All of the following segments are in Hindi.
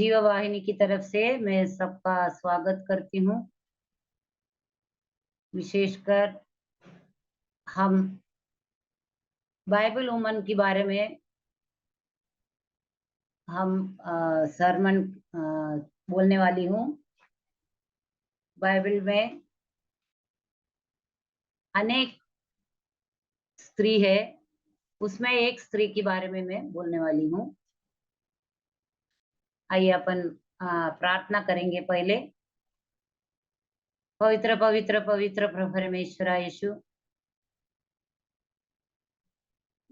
सजीव वाहिनी की तरफ से मैं सबका स्वागत करती हूँ। विशेषकर हम बाइबल वुमन के बारे में हम सरमन बोलने वाली हूँ। बाइबल में अनेक स्त्री है, उसमें एक स्त्री के बारे में मैं बोलने वाली हूँ। आइए अपन प्रार्थना करेंगे पहले। पवित्र पवित्र पवित्र प्रभु परमेश्वर यीशु,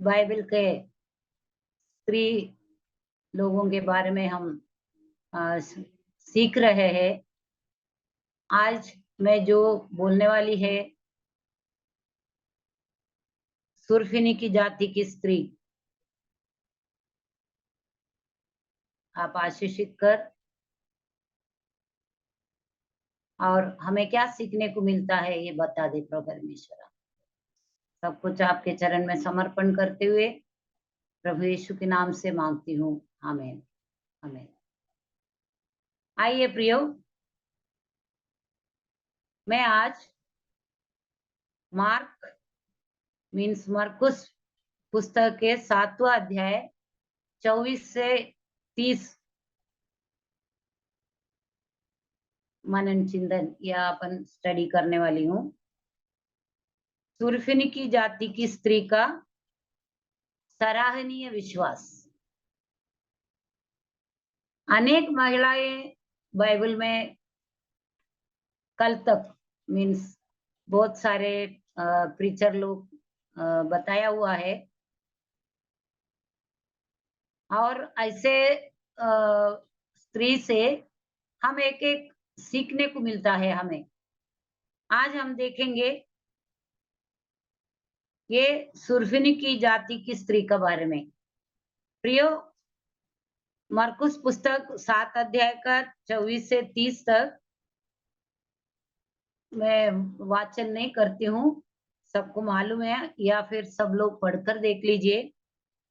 बाइबल के स्त्री लोगों के बारे में हम सीख रहे हैं। आज मैं जो बोलने वाली है, सुरफिनी की जाति की स्त्री। आप आशीषित कर और हमें क्या सीखने को मिलता है ये बता दे प्रभु परमेश्वर। सब कुछ आपके चरण में समर्पण करते हुए प्रभु यीशु के नाम से मांगती हूँ, आमीन आमीन। आइए प्रियो, मैं आज मरकुस पुस्तक के 7वां अध्याय 24 से 30 मनन चिंतन या अपन स्टडी करने वाली हूँ। सुरफिनी की जाति की स्त्री का सराहनीय विश्वास। अनेक महिलाएं बाइबल में कल तक बहुत सारे प्रीचर लोग बताया हुआ है, और ऐसे स्त्री से हम एक एक सीखने को मिलता है हमें। आज हम देखेंगे ये सुरफिनी की जाति की स्त्री के बारे में। प्रियो, मरकुस पुस्तक 7 अध्याय का 24 से 30 तक मैं वाचन नहीं करती हूँ, सबको मालूम है, या फिर सब लोग पढ़कर देख लीजिए।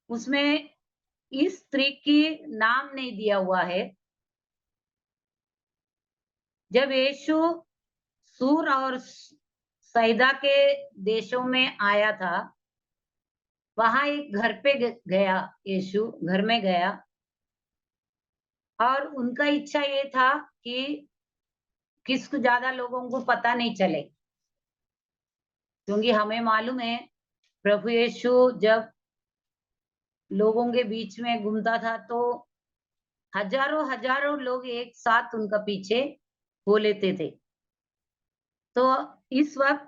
उसमें इस स्त्री की नाम नहीं दिया हुआ है। जब यीशु सूर और सैदा के देशों में आया था, वहां एक घर पे गया, यीशु घर में गया, और उनका इच्छा ये था कि किसको ज्यादा लोगों को पता नहीं चले, क्योंकि हमें मालूम है प्रभु यीशु जब लोगों के बीच में घूमता था तो हजारों हजारों लोग एक साथ उनका पीछे हो लेते थे। तो इस वक्त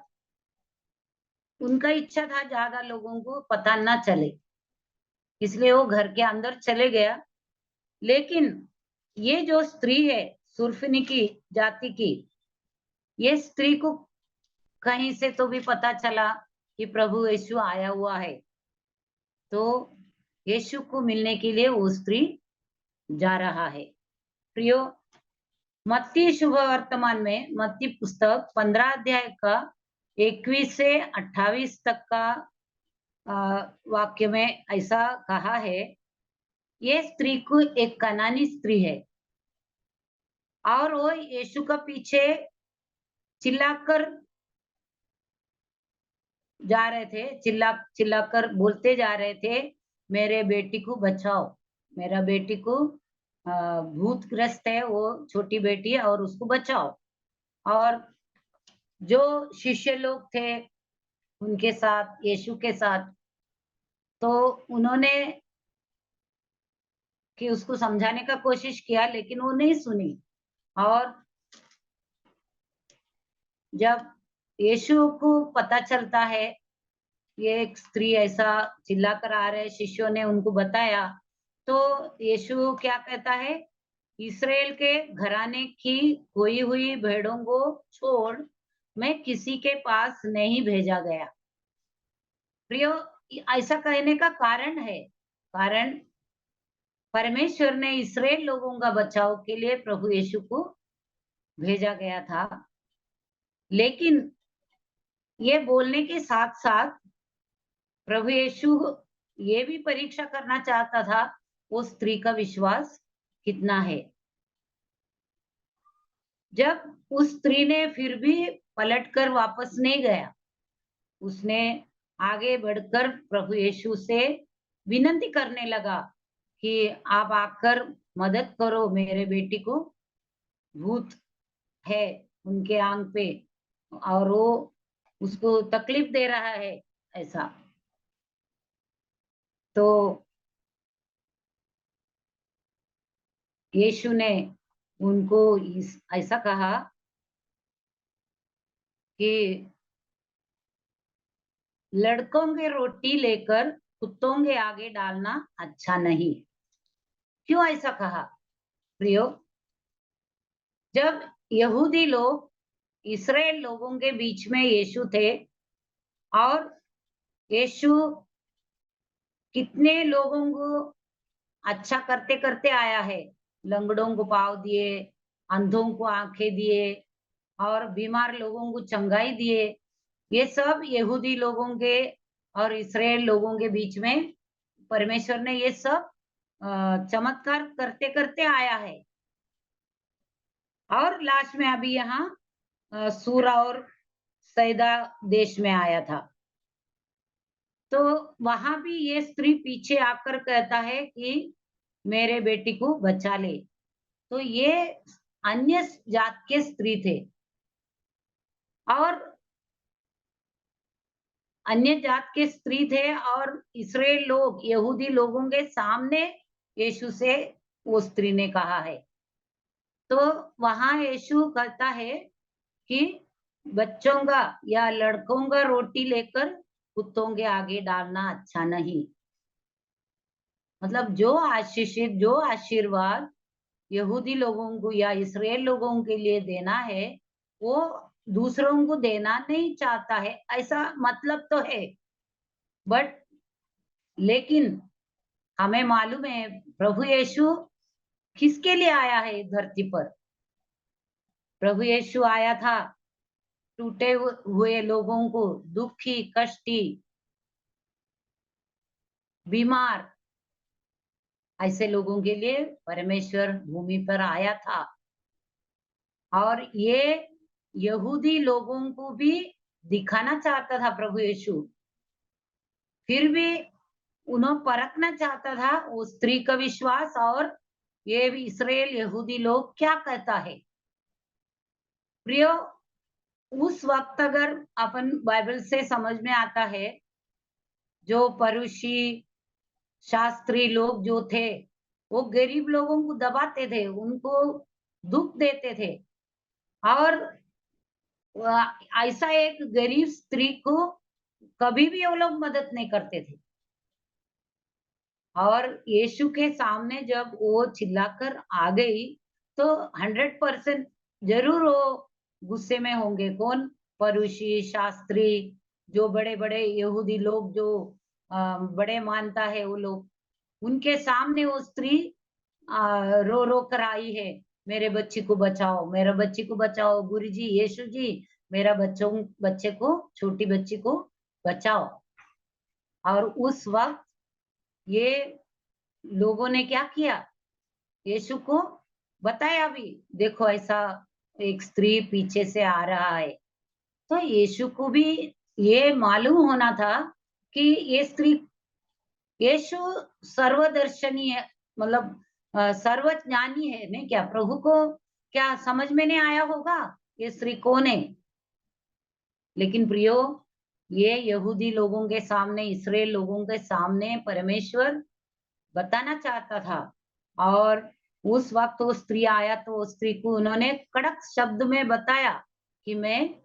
उनका इच्छा था ज्यादा लोगों को पता ना चले, इसलिए वो घर के अंदर चले गया। लेकिन ये जो स्त्री है सुरफिनी की जाति की, ये स्त्री को कहीं से तो भी पता चला कि प्रभु यीशु आया हुआ है, तो यीशु को मिलने के लिए वो स्त्री जा रहा है। प्रियो, मत्ती शुभ वर्तमान में मत्ती पुस्तक 15 अध्याय का 21 से 28 तक का वाक्य में ऐसा कहा है, ये स्त्री को एक कनानी स्त्री है, और वो यीशु का पीछे चिल्लाकर जा रहे थे, चिल्लाकर बोलते जा रहे थे, मेरे बेटी को बचाओ, मेरा बेटी को भूतग्रस्त है, वो छोटी बेटी है, और उसको बचाओ। और जो शिष्य लोग थे उनके साथ, यीशु के साथ, तो उन्होंने कि उसको समझाने का कोशिश किया, लेकिन वो नहीं सुनी। और जब यीशु को पता चलता है ये एक स्त्री ऐसा चिल्ला कर आ रहे, शिष्यों ने उनको बताया, तो यीशु क्या कहता है, इस्राएल के घराने की खोई हुई भेड़ों को छोड़ मैं किसी के पास नहीं भेजा गया। प्रियो, ऐसा कहने का कारण है, कारण परमेश्वर ने इस्राएल लोगों का बचाव के लिए प्रभु यीशु को भेजा गया था। लेकिन ये बोलने के साथ साथ प्रभु यीशु ये भी परीक्षा करना चाहता था वो स्त्री का विश्वास कितना है। जब उस स्त्री ने फिर भी पलटकर वापस नहीं गया, उसने आगे बढ़कर प्रभु यीशु से विनती करने लगा कि आप आकर मदद करो, मेरे बेटी को भूत है उनके आंग पे और वो उसको तकलीफ दे रहा है ऐसा। तो यीशु ने उनको ऐसा कहा कि लड़कों के रोटी लेकर कुत्तों के आगे डालना अच्छा नहीं। क्यों ऐसा कहा प्रियो? जब यहूदी लोग इस्राएल लोगों के बीच में यीशु थे और यीशु कितने लोगों को अच्छा करते करते आया है। लंगड़ों को पाँव दिए, अंधों को आंखें दिए और बीमार लोगों को चंगाई दिए। ये सब यहूदी लोगों के और इस्राएल लोगों के बीच में परमेश्वर ने ये सब चमत्कार करते करते आया है। और लास्ट में अभी यहाँ सूरा और सैदा देश में आया था। तो वहां भी ये स्त्री पीछे आकर कहता है कि मेरे बेटी को बचा ले। तो ये अन्य जात के स्त्री थे और अन्य जात के स्त्री थे और इस्राएल लोग यहूदी लोगों के सामने यीशु से वो स्त्री ने कहा है। तो वहां यीशु कहता है कि बच्चों का या लड़कों का रोटी लेकर कुत्तों के आगे डालना अच्छा नहीं। मतलब जो आशीषित, जो आशीर्वाद यहूदी लोगों को या इस्राएल लोगों के लिए देना है, वो दूसरों को देना नहीं चाहता है, ऐसा मतलब तो है। बट लेकिन हमें मालूम है प्रभु यीशु किसके लिए आया है इस धरती पर? प्रभु यीशु आया था टूटे हुए लोगों को, दुखी, कष्टी, बीमार ऐसे लोगों के लिए परमेश्वर भूमि पर आया था। और ये यहूदी लोगों को भी दिखाना चाहता था प्रभु यीशु। फिर भी उन्हें परखना चाहता था वो स्त्री का विश्वास और ये भी इस्राएल यहूदी लोग क्या कहता है। प्रियो, उस वक्त अगर अपन बाइबल से समझ में आता है, जो परुषी शास्त्री लोग जो थे, वो गरीब लोगों को दबाते थे, उनको दुख देते थे और ऐसा एक गरीब स्त्री को कभी भी वो लोग मदद नहीं करते थे। और यीशु के सामने जब वो चिल्लाकर आ गई, तो 100% जरूर वो गुस्से में होंगे। कौन? फरीसी, शास्त्री, जो बड़े-बड़े यहूदी लोग जो बड़े मानता है वो लोग, उनके सामने वो स्त्री रो-रो कर आई है, मेरे बच्ची को बचाओ, मेरा बच्ची को बचाओ, गुरुजी, यीशु जी, मेरा बच्चे को, छोटी बच्ची को बचाओ। और उस वक़्त ये लोगों ने क्या किया? यीशु को बताया भी, देखो ऐसा एक स्त्री पीछे से आ रहा है। तो यीशु को भी ये मालूम होना था कि ये स्त्री, यीशु सर्वदर्शनी है, मतलब सर्वज्ञानी है नहीं क्या? प्रभु को क्या समझ में नहीं आया होगा ये स्त्री कौन है? लेकिन प्रियो, ये यहूदी लोगों के सामने, इस्राएल लोगों के सामने परमेश्वर बताना चाहता था। और उस वक़्त वो स्त्री आया तो उस स्त्री को उन्होंने कड़क शब्द में बताया कि मैं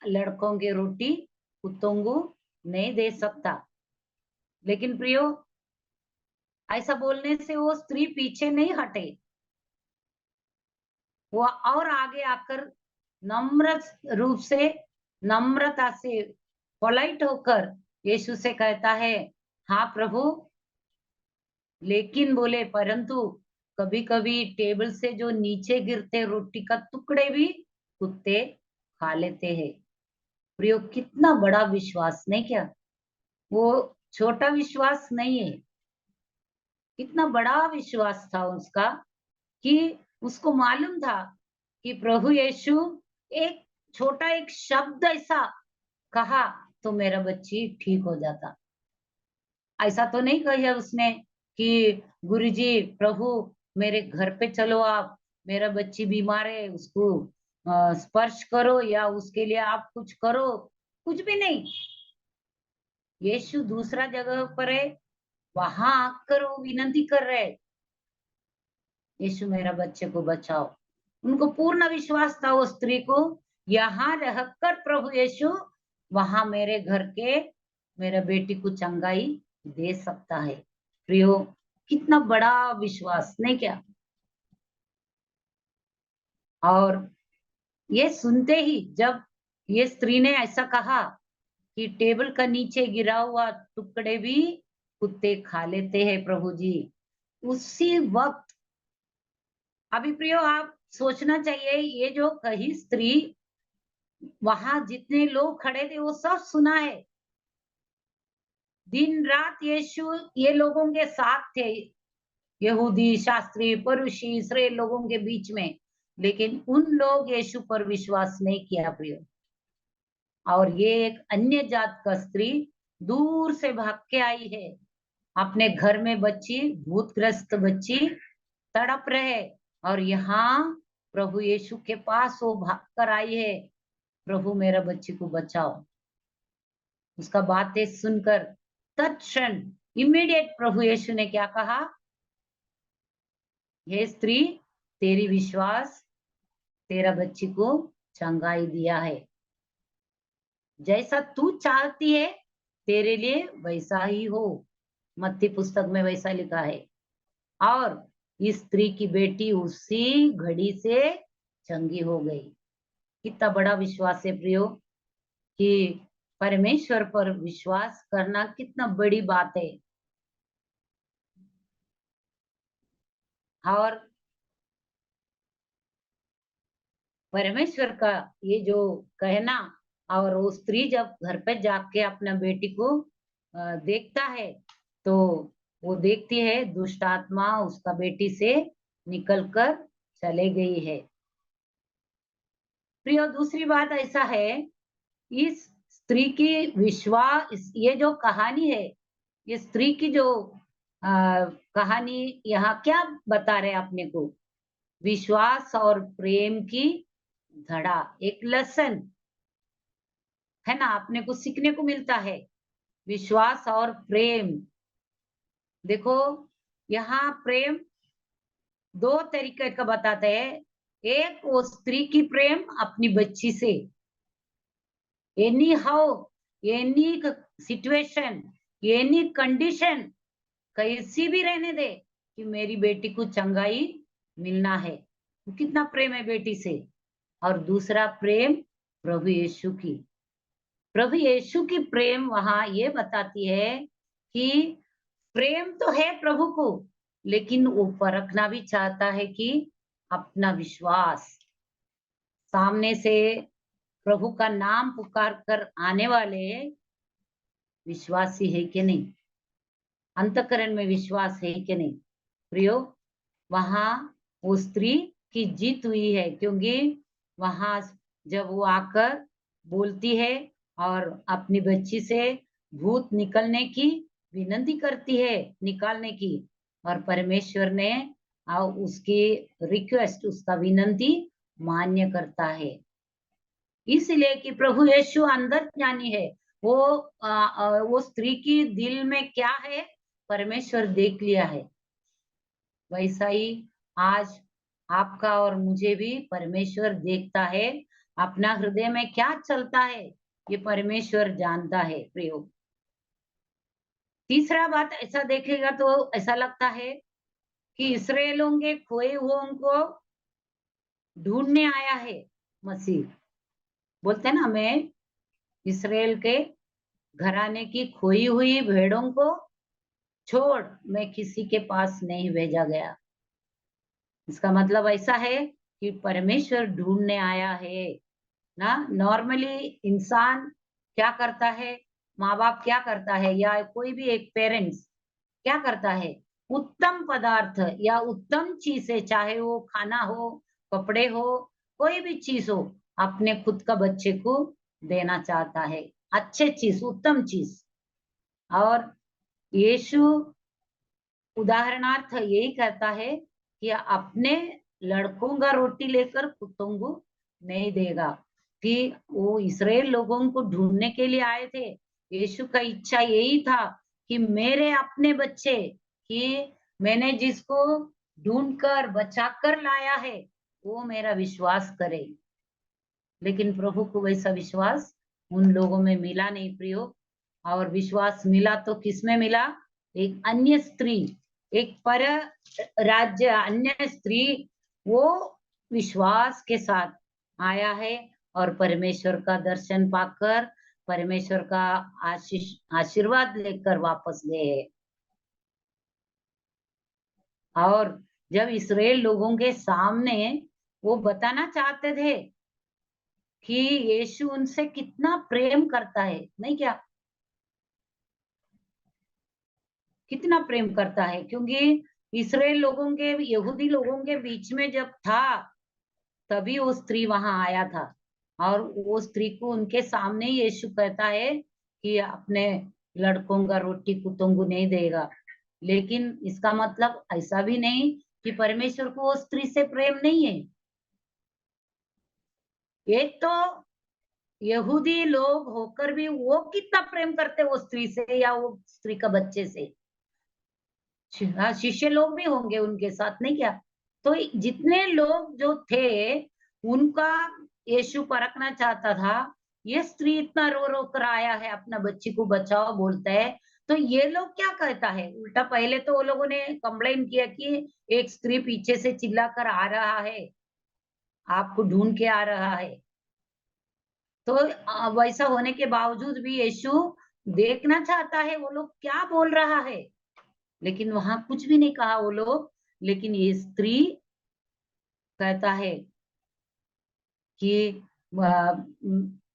लड़कों की रोटी कुत्तों को नहीं दे सकता। लेकिन प्रियो, ऐसा बोलने से वो स्त्री पीछे नहीं हटे। वो और आगे आकर नम्र रूप से, नम्रता से, पोलाइट होकर यीशु से कहता है, हाँ प्रभु, लेकिन बोले परंतु कभी-कभी टेबल से जो नीचे गिरते रोटी का टुकड़े भी कुत्ते खा लेते हैं। प्रियो, कितना बड़ा विश्वास नहीं क्या? वो छोटा विश्वास नहीं है। कितना बड़ा विश्वास था उसका कि उसको मालूम था कि प्रभु यीशु एक छोटा एक शब्द ऐसा कहा तो मेरा बच्ची ठीक हो जाता। ऐसा तो नहीं कहा उसने कि गुरुजी प्रभु मेरे घर पे चलो आप, मेरा बच्ची बीमार है उसको स्पर्श करो या उसके लिए आप कुछ करो, कुछ भी नहीं। यीशु दूसरा जगह पर है, वहां आकर वो विनती कर रहे हैं, यीशु मेरा बच्चे को बचाओ। उनको पूर्ण विश्वास था वो स्त्री को, यहाँ रहकर प्रभु यीशु वहां मेरे घर के मेरा बेटी को चंगाई दे सकता है। प्रियो, कितना बड़ा विश्वास नहीं क्या? और ये सुनते ही जब ये स्त्री ने ऐसा कहा कि टेबल का नीचे गिरा हुआ टुकड़े भी कुत्ते खा लेते हैं प्रभु जी, उसी वक्त अभी प्रियो आप सोचना चाहिए, ये जो कही स्त्री वहां जितने लोग खड़े थे वो सब सुना है। दिन रात यीशु ये लोगों के साथ थे, यहूदी शास्त्री फरीसी इसराइल लोगों के बीच में, लेकिन उन लोग यीशु पर विश्वास नहीं किया प्रियो। और ये एक अन्य जात का स्त्री दूर से भाग के आई है, अपने घर में बच्ची भूतग्रस्त बच्ची तड़प रहे, और यहाँ प्रभु यीशु के पास वो भाग कर आई है, प्रभु मेरा बच्ची को बचाओ। उसका बातें सुनकर तत्क्षण इमीडिएट प्रभु यीशु ने क्या कहा, हे स्त्री तेरी विश्वास तेरा बच्ची को चंगाई दिया है, जैसा तू चाहती है तेरे लिए वैसा ही हो। मत्ती पुस्तक में वैसा लिखा है। और इस स्त्री की बेटी उसी घड़ी से चंगी हो गई। कितना बड़ा विश्वास है प्रियो, कि परमेश्वर पर विश्वास करना कितना बड़ी बात है। और परमेश्वर का ये जो कहना, और वो स्त्री जब घर पे जाके अपना बेटी को देखता है, तो वो देखती है दुष्ट आत्मा उसका बेटी से निकल कर चले गई है। प्रियो, दूसरी बात ऐसा है, इस स्त्री की विश्वास, ये जो कहानी है, ये स्त्री की जो कहानी यहाँ क्या बता रहे अपने को, विश्वास और प्रेम की धड़ा, एक लेसन है ना, अपने को सीखने को मिलता है। विश्वास और प्रेम, देखो यहाँ प्रेम दो तरीके का बताते हैं। एक वो स्त्री की प्रेम अपनी बच्ची से, any how, any situation, any condition, कैसी भी रहने दे कि मेरी बेटी को चंगाई मिलना है। कितना प्रेम है बेटी से। और दूसरा प्रेम प्रभु यीशु की, प्रभु यीशु की प्रेम वहां ये बताती है कि प्रेम तो है प्रभु को, लेकिन वो परखना भी चाहता है कि अपना विश्वास, सामने से प्रभु का नाम पुकार कर आने वाले विश्वासी है कि नहीं, अंतःकरण में विश्वास है कि नहीं। प्रियो, वहां वो स्त्री की जीत हुई है, क्योंकि वहां जब वो आकर बोलती है और अपनी बच्ची से भूत निकलने की विनती करती है, निकालने की, और परमेश्वर ने उसकी रिक्वेस्ट, उसका विनती मान्य करता है। इसलिए कि प्रभु यीशु अंदर ज्ञानी है, वो वो स्त्री की दिल में क्या है परमेश्वर देख लिया है। वैसा ही आज आपका और मुझे भी परमेश्वर देखता है, अपना हृदय में क्या चलता है ये परमेश्वर जानता है। प्रियो, तीसरा बात ऐसा देखेगा तो ऐसा लगता है कि इसराइलों के खोए हुओं को ढूंढने आया है मसीह। बोलते हैं ना, मैं इसराइल के घराने की खोई हुई भेड़ों को छोड़ मैं किसी के पास नहीं भेजा गया। इसका मतलब ऐसा है कि परमेश्वर ढूंढने आया है ना। नॉर्मली इंसान क्या करता है, माँ बाप क्या करता है, या कोई भी एक पेरेंट्स क्या करता है, उत्तम पदार्थ या उत्तम चीजें, चाहे वो खाना हो, कपड़े हो, कोई भी चीज हो, अपने खुद का बच्चे को देना चाहता है, अच्छे चीज, उत्तम चीज। और यीशु उदाहरणार्थ यही कहता है कि अपने लड़कों का रोटी लेकर कुत्तों को नहीं देगा, कि वो इस्राएल लोगों को ढूंढने के लिए आए थे। यीशु का इच्छा यही था कि मेरे अपने बच्चे, कि मैंने जिसको ढूंढकर बचाकर लाया है, वो मेरा विश्वास करे। लेकिन प्रभु को वैसा विश्वास उन लोगों में मिला नहीं प्रियो। और विश्वास मिला तो किसमें मिला? एक अन्य स्त्री, एक पर राज्य अन्य स्त्री, वो विश्वास के साथ आया है और परमेश्वर का दर्शन पाकर परमेश्वर का आशीर्वाद लेकर वापस गए हैं। और जब इस्राएल लोगों के सामने वो बताना चाहते थे कि यीशु उनसे कितना प्रेम करता है, नहीं क्या? कितना प्रेम करता है, क्योंकि इस्राएल लोगों के, यहूदी लोगों के बीच में जब था, तभी वो स्त्री वहां आया था। और वो स्त्री को उनके सामने ही यीशु कहता है कि अपने लड़कों का रोटी कुत्तों को नहीं देगा। लेकिन इसका मतलब ऐसा भी नहीं कि परमेश्वर को वो स्त्री से प्रेम नहीं है। एक तो यहूदी लोग होकर भी वो कितना प्रेम करते वो स्त्री से, या वो स्त्री का बच्चे से। हाँ, शिष्य लोग भी होंगे उनके साथ, नहीं क्या? तो जितने लोग जो थे, उनका यीशु परखना चाहता था। ये स्त्री इतना रो रो कर आया है, अपना बच्ची को बचाओ बोलता है, तो ये लोग क्या कहता है उल्टा? पहले तो वो लोगों ने कंप्लेन किया कि एक स्त्री पीछे से चिल्ला कर आ रहा है, आपको ढूंढ के आ रहा है। तो वैसा होने के बावजूद भी यीशु देखना चाहता है वो लोग क्या बोल रहा है, लेकिन वहां कुछ भी नहीं कहा वो लोग। लेकिन ये स्त्री कहता है कि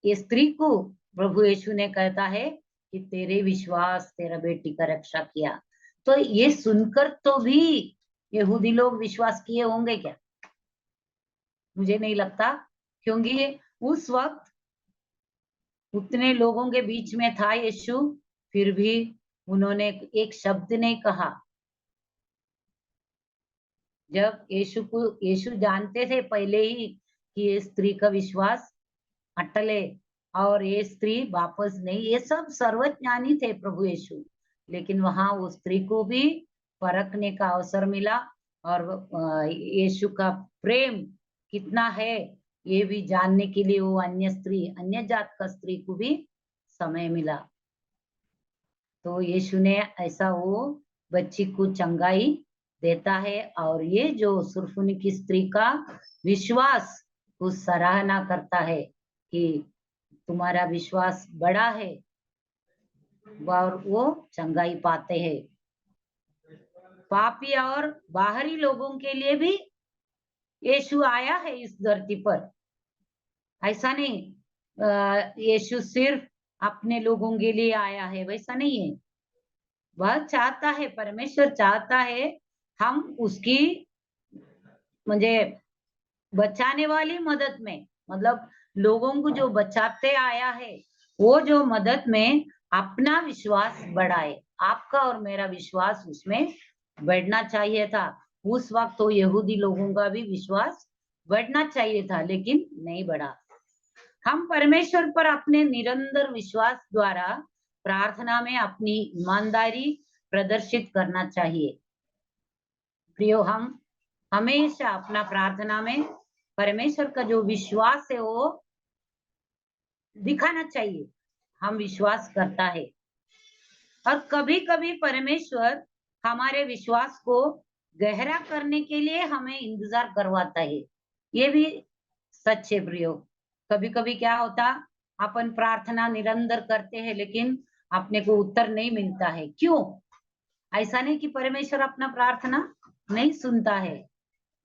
ये स्त्री को प्रभु यीशु ने कहता है कि तेरे विश्वास तेरा बेटी का रक्षा किया। तो ये सुनकर तो भी यहूदी लोग विश्वास किए होंगे क्या? मुझे नहीं लगता, क्योंकि उस वक्त उतने लोगों के बीच में था यीशु, फिर भी उन्होंने एक शब्द नहीं कहा। जब यीशु जानते थे पहले ही कि ये स्त्री का विश्वास अटल है और ये स्त्री वापस नहीं, ये सब सर्वज्ञानी थे प्रभु यीशु। लेकिन वहां उस स्त्री को भी परखने का अवसर मिला, और यीशु का प्रेम कितना है ये भी जानने के लिए वो अन्य स्त्री, अन्य जात का स्त्री को भी समय मिला। तो यीशु ने ऐसा वो बच्ची को चंगाई देता है। और ये जो सुरफुनी की स्त्री का विश्वास को सराहना करता है कि तुम्हारा विश्वास बड़ा है, और वो चंगाई पाते हैं। पापी और बाहरी लोगों के लिए भी यीशु आया है इस धरती पर। ऐसा नहीं यीशु सिर्फ अपने लोगों के लिए आया है, वैसा नहीं है। वह चाहता है, परमेश्वर चाहता है हम उसकी मुझे बचाने वाली मदद में, मतलब लोगों को जो बचाते आया है, वो जो मदद में अपना विश्वास बढ़ाए। आपका और मेरा विश्वास उसमें बढ़ना चाहिए था। उस वक्त तो यहूदी लोगों का भी विश्वास बढ़ना चाहिए था, लेकिन नहीं बढ़ा। हम परमेश्वर पर अपने निरंतर विश्वास द्वारा प्रार्थना में अपनी ईमानदारी प्रदर्शित करना चाहिए। प्रियो, हम हमेशा अपना प्रार्थना में परमेश्वर का जो विश्वास है वो दिखाना चाहिए। हम विश्वास करता है, और कभी कभी परमेश्वर हमारे विश्वास को गहरा करने के लिए हमें इंतजार करवाता है। ये भी सच है प्रियो। कभी कभी क्या होता, अपन प्रार्थना निरंतर करते हैं लेकिन अपने को उत्तर नहीं मिलता है। क्यों? ऐसा नहीं कि परमेश्वर अपना प्रार्थना नहीं सुनता है,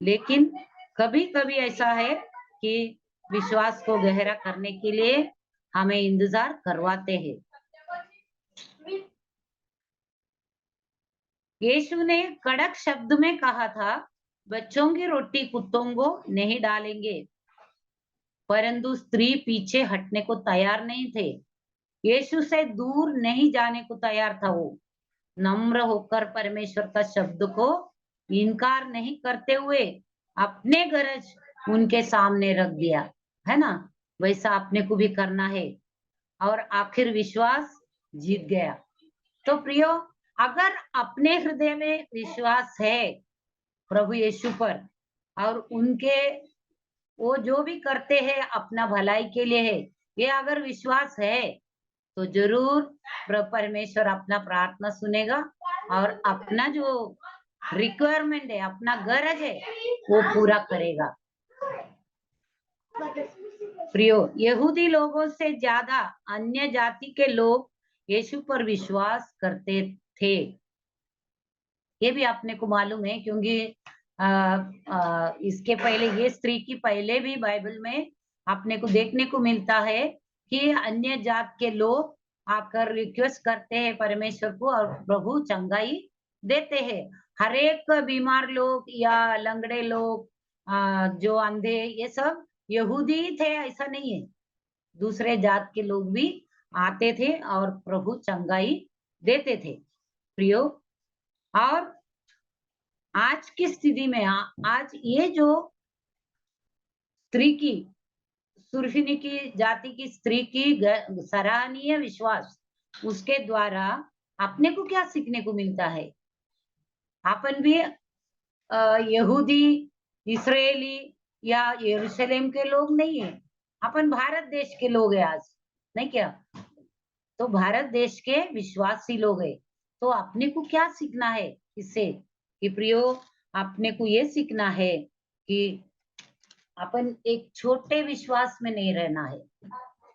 लेकिन कभी कभी ऐसा है कि विश्वास को गहरा करने के लिए हमें इंतजार करवाते हैं। यीशु ने कड़क शब्द में कहा था, बच्चों की रोटी कुत्तों को नहीं डालेंगे। परंतु स्त्री पीछे हटने को तैयार नहीं थे। यीशु से दूर नहीं जाने को तैयार था वो। नम्र होकर परमेश्वर का शब्द को इनकार नहीं करते हुए अपने गरज उनके सामने रख दिया, है ना? वैसा अपने को भी करना है और आखिर विश्वास जीत गया। तो प्रियो, अगर अपने हृदय में विश्वास है प्रभु यीशु पर और उनके वो जो भी करते हैं अपना भलाई के लिए है, ये अगर विश्वास है तो जरूर परमेश्वर अपना प्रार्थना सुनेगा और अपना जो रिक्वायरमेंट है, अपना गरज है, वो पूरा करेगा। प्रियो, यहूदी लोगों से ज्यादा अन्य जाति के लोग यीशु पर विश्वास करते थे। ये भी आपने को मालूम है, क्योंकि इसके पहले ये स्त्री की पहले भी बाइबल में आपने को देखने को मिलता है कि अन्य जात के लोग आकर रिक्वेस्ट करते हैं परमेश्वर को और प्रभु चंगाई देते हैं। हर एक बीमार लोग या लंगड़े लोग, जो अंधे, ये सब यहूदी थे ऐसा नहीं है, दूसरे जात के लोग भी आते थे और प्रभु चंगाई देते थे। प्रियो, और आज की स्थिति में आज ये जो स्त्री की, सुरफिनी की जाति की स्त्री की सराहनीय विश्वास, उसके द्वारा अपने को क्या सीखने को मिलता है? अपन भी यहूदी, इस्राएली या यरूशलेम के लोग नहीं है, अपन भारत देश के लोग हैं आज, नहीं क्या? तो भारत देश के विश्वासी लोग है। तो अपने को क्या सीखना है इससे? कि प्रियो, अपने को ये सीखना है कि अपन एक छोटे विश्वास में नहीं रहना है,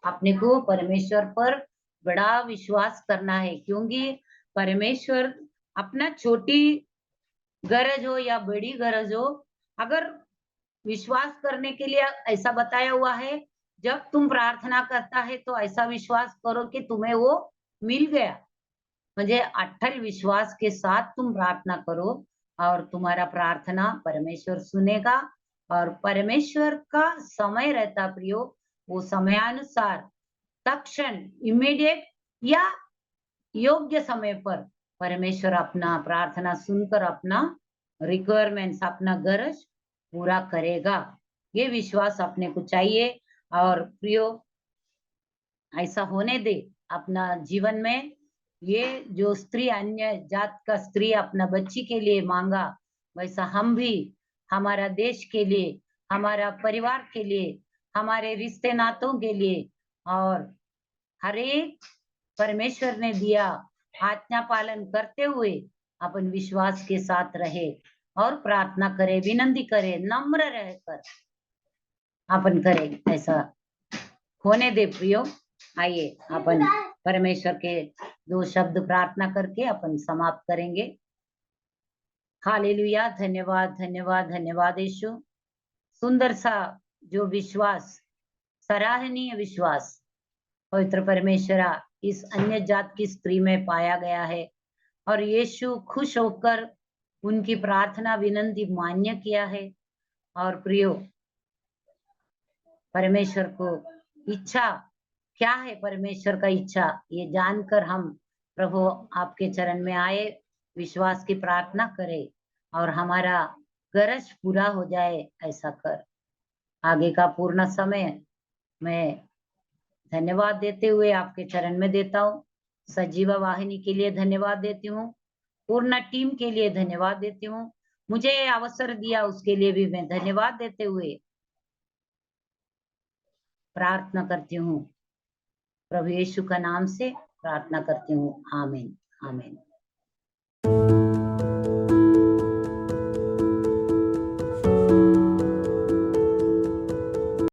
अपने को परमेश्वर पर बड़ा विश्वास करना है, क्योंकि परमेश्वर अपना छोटी गरज हो या बड़ी गरज हो, अगर विश्वास करने के लिए ऐसा बताया हुआ है, जब तुम प्रार्थना करता है तो ऐसा विश्वास करो कि तुम्हें वो मिल गया। म्हणजे अट्टल विश्वास के साथ तुम प्रार्थना करो और तुम्हारा प्रार्थना परमेश्वर सुनेगा, और परमेश्वर का समय रहता प्रियो, वो समयानुसार, तत्क्षण, इमीडिएट या योग्य समय पर परमेश्वर अपना प्रार्थना सुनकर अपना रिक्वायरमेंट्स, अपना गरज पूरा करेगा। ये विश्वास अपने को चाहिए। और प्रियो, ऐसा होने दे अपना जीवन में। ये जो स्त्री, अन्य जात का स्त्री अपना बच्ची के लिए मांगा, वैसा हम भी हमारा देश के लिए, हमारा परिवार के लिए, हमारे रिश्ते नातों के लिए और हर एक परमेश्वर ने दिया आज्ञा पालन करते हुए अपन विश्वास के साथ रहे और प्रार्थना करे, विनंती करे, नम्र रहकर अपन करें। ऐसा होने दे प्रियो। आइए अपन परमेश्वर के दो शब्द प्रार्थना करके अपन समाप्त करेंगे। हालेलुया, धन्यवाद धन्यवाद धन्यवाद यीशु। सुंदर सा जो विश्वास, सराहनीय विश्वास पवित्र परमेश्वरा इस अन्य जात की स्त्री में पाया गया है, और यीशु खुश होकर उनकी प्रार्थना विनंती मान्य किया है। और प्रियो, परमेश्वर को इच्छा क्या है, परमेश्वर का इच्छा ये जानकर हम प्रभु आपके चरण में आए, विश्वास की प्रार्थना करें और हमारा गरज पूरा हो जाए, ऐसा कर। आगे का पूर्ण समय मैं धन्यवाद देते हुए आपके चरण में देता हूँ। सजीवा वाहिनी के लिए धन्यवाद देती हूँ, पूर्ण टीम के लिए धन्यवाद देती हूँ, मुझे अवसर दिया उसके लिए भी मैं धन्यवाद देते हुए प्रार्थना करती हूँ। प्रभु यीशु का नाम से प्रार्थना करती हूँ। आमीन आमीन।